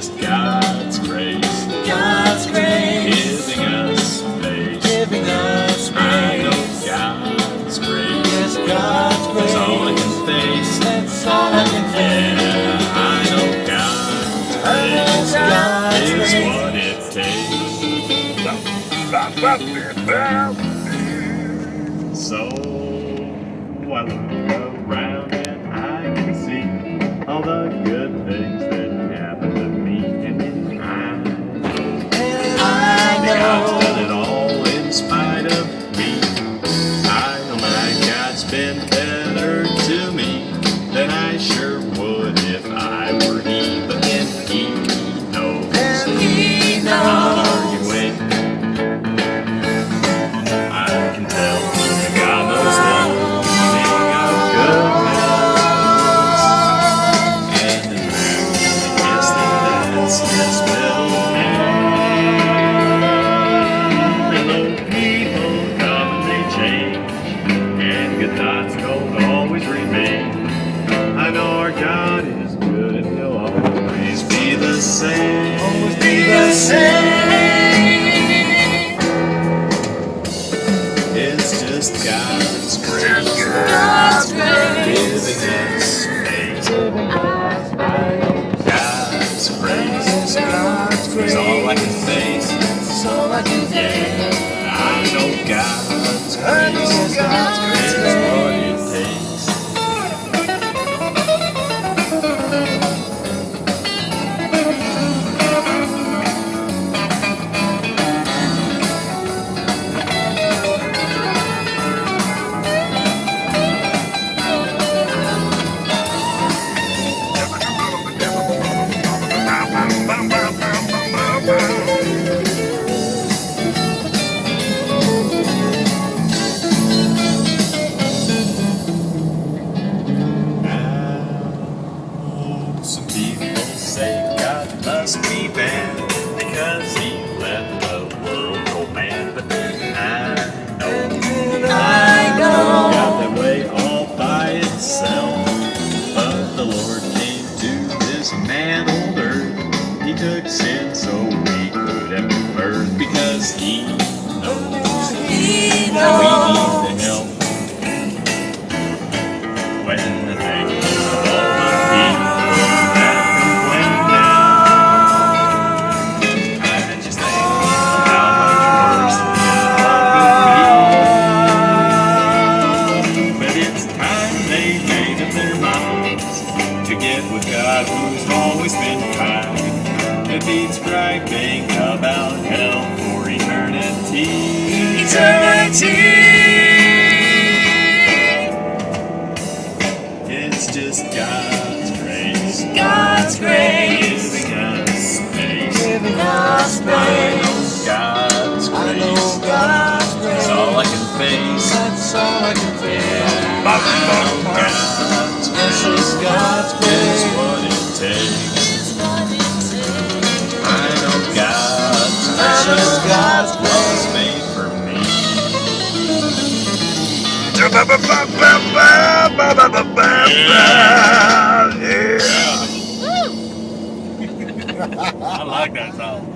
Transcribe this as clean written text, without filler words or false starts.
just God's grace. God's grace. Giving us space. Giving us I know grace. God's grace. Yes, God's grace. That's all I can face. That's all I can face. Yeah, I know God's grace God's is grace. what it takes. So I look around and I can see all the good things that happen to me, and I know God's done it all in spite of me. I know my God's been better to me than I sure would if I were He, but then He knows. And He I'm not knows. arguing. I can tell that God knows that He got good news. And I guess that's His middle name. And though people come and they change, and good thoughts don't always remain, I know our God is good and He'll always be the same. Always be the same. It's just God's grace. God's grace. Giving us faith. God's grace. God's grace. Is all I can face. That's all I can face. Yeah, I know God's I know grace God's is grace. what it takes. Now, some people say God must be bad because He let the world go mad, but then I know got that way all by itself. But the Lord came to this man on earth. He took sin so we could have new birth because He knows He that we knows. need the help. When the thing of all the people that complain now, I just think how much worse it could be. But it's time they made up their minds to get with God, who's always been kind. It beats griping about hell for eternity. It's just God's grace. God's grace. Giving us space. Giving us I know grace. God's I know grace. God's grace. That's all I can face. That's all I can face. I know God's This grace is God's is grace. what it takes. I know God's This is grace God's was grace. made for me. I like that song.